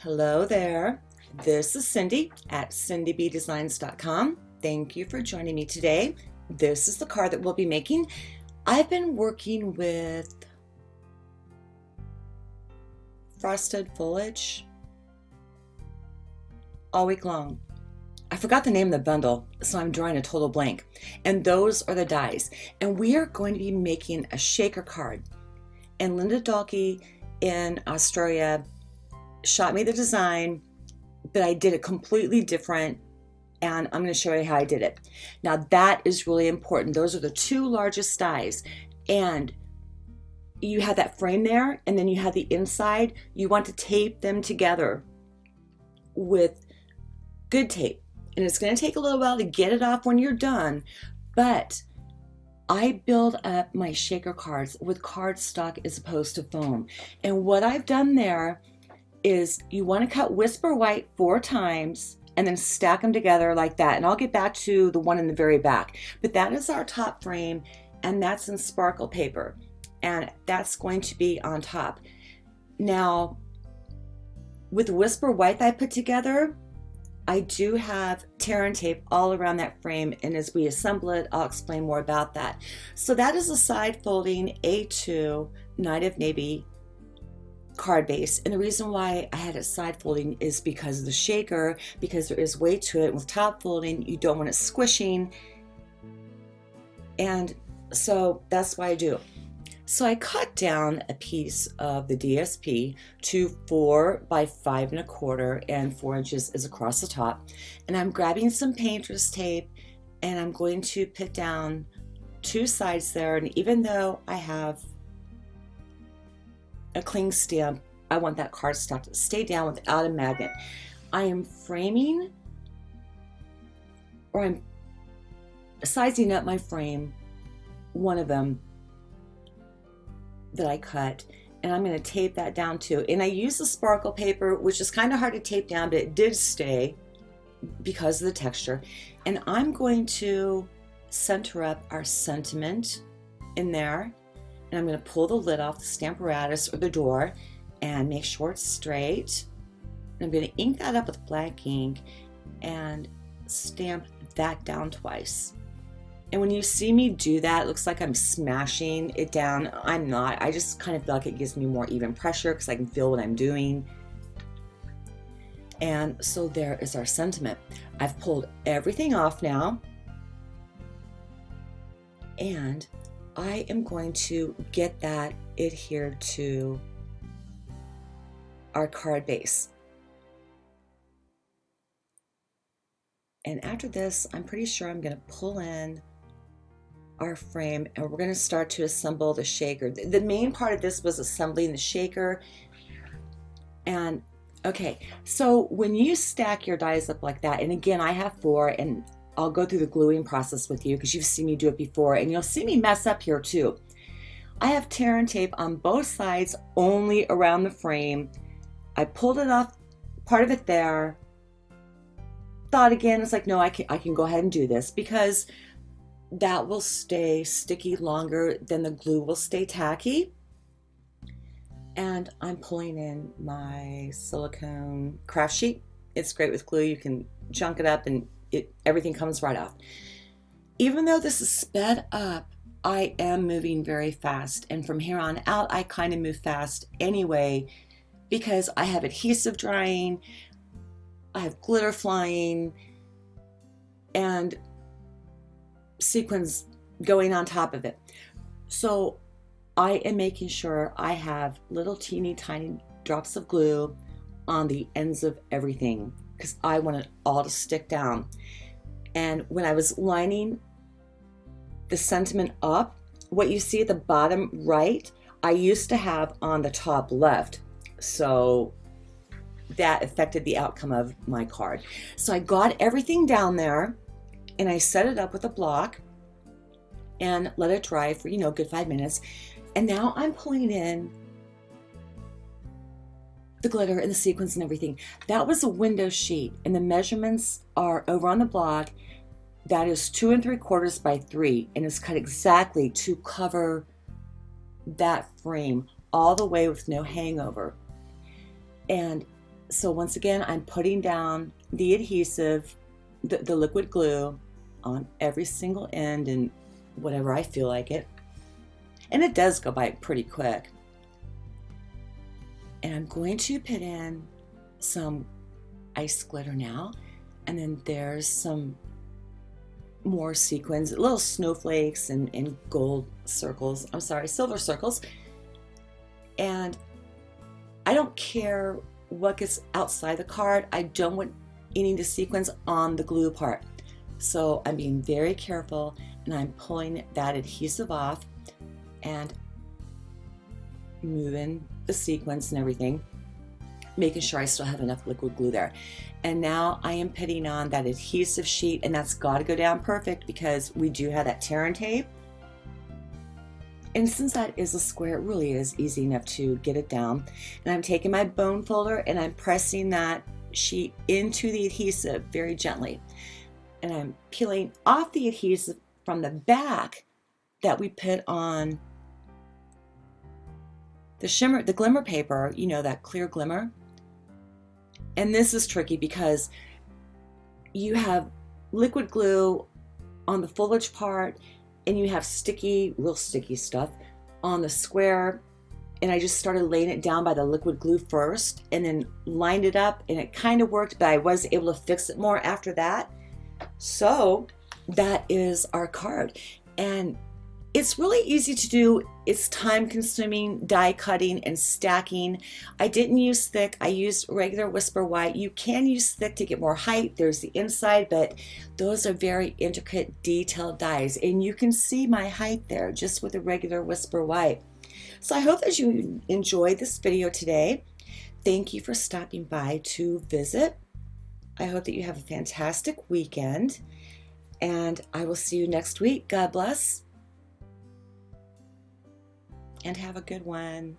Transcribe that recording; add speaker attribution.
Speaker 1: Hello there. This is Cindy at cindybdesigns.com. Thank you for joining me today. This is the card that we'll be making. I've been working with frosted foliage all week long. I forgot the name of the bundle, so I'm drawing a total blank. And those are the dies. And we are going to be making a shaker card. And Linda Dalkey in Australia shot me the design, but I did it completely different, and I'm going to show you how I did it. Now that is really important. Those are the two largest dies, and you have that frame there, and then you have the inside. You want to tape them together with good tape, and it's going to take a little while to get it off when you're done, but I build up my shaker cards with cardstock as opposed to foam. And what I've done there is you want to cut whisper white 4 times and then stack them together like that. And I'll get back to the one in the very back. But that is our top frame, and that's in sparkle paper. And that's going to be on top. Now, with whisper white that I put together, I do have tear and tape all around that frame, and as we assemble it, I'll explain more about that. So that is a side folding A2 Night of Navy card base, and the reason why I had it side folding is because of the shaker, because there is weight to it. With top folding, you don't want it squishing, and so that's why I do. So I cut down a piece of the DSP to 4 by 5 1/4, and 4 inches is across the top, and I'm grabbing some painter's tape, and I'm going to put down 2 sides there. And even though I have a cling stamp, I want that cardstock to stay down without a magnet. I am framing, or I'm sizing up my frame, one of them that I cut, and I'm going to tape that down too. And I use the sparkle paper, which is kind of hard to tape down, but it did stay because of the texture. And I'm going to center up our sentiment in there. And I'm going to pull the lid off the Stamparatus or the door and make sure it's straight. And I'm going to ink that up with black ink and stamp that down twice. And when you see me do that, it looks like I'm smashing it down. I'm not. I just kind of feel like it gives me more even pressure because I can feel what I'm doing. And so there is our sentiment. I've pulled everything off now. And I am going to get that adhered to our card base. And after this, I'm pretty sure I'm going to pull in our frame, and we're going to start to assemble the shaker. The main part of this was assembling the shaker. And okay, so when you stack your dies up like that, and again, I have 4, and I'll go through the gluing process with you because you've seen me do it before, and you'll see me mess up here too. I have tear and tape on both sides, only around the frame. I pulled it off, part of it there. Thought again, it's like, no, I can go ahead and do this because that will stay sticky longer than the glue will stay tacky. And I'm pulling in my silicone craft sheet. It's great with glue. You can chunk it up and everything comes right off. Even though this is sped up, I am moving very fast. And from here on out, I kind of move fast anyway because I have adhesive drying, I have glitter flying, and sequins going on top of it. So I am making sure I have little teeny tiny drops of glue on the ends of everything because I want it all to stick down. And when I was lining the sentiment up, what you see at the bottom right, I used to have on the top left. So that affected the outcome of my card. So I got everything down there, and I set it up with a block and let it dry for, a good 5 minutes. And now I'm pulling in the glitter and the sequins and everything. That was a window sheet, and the measurements are over on the blog. That is 2 3/4 by 3, and it's cut exactly to cover that frame all the way with no hangover. And So once again, I'm putting down the adhesive, the liquid glue on every single end and whatever I feel like it. And it does go by pretty quick. And I'm going to put in some ice glitter now. And then there's some more sequins, little snowflakes and gold circles. I'm sorry, silver circles. And I don't care what gets outside the card. I don't want any of the sequins on the glue part. So I'm being very careful and I'm pulling that adhesive off and moving the sequins and everything, making sure I still have enough liquid glue there. And now I am putting on that adhesive sheet, and that's got to go down perfect because we do have that tear and tape. And since that is a square, it really is easy enough to get it down. And I'm taking my bone folder and I'm pressing that sheet into the adhesive very gently. And I'm peeling off the adhesive from the back that we put on the glimmer paper, you know, that clear glimmer. And this is tricky because you have liquid glue on the foliage part and you have real sticky stuff on the square. And I just started laying it down by the liquid glue first and then lined it up, and it kind of worked, but I was able to fix it more after that. So that is our card. And it's really easy to do. It's time consuming, die cutting and stacking. I didn't use thick. I used regular Whisper White. You can use thick to get more height. There's the inside, but those are very intricate, detailed dies. And you can see my height there just with a regular Whisper White. So I hope that you enjoyed this video today. Thank you for stopping by to visit. I hope that you have a fantastic weekend, and I will see you next week. God bless. And have a good one.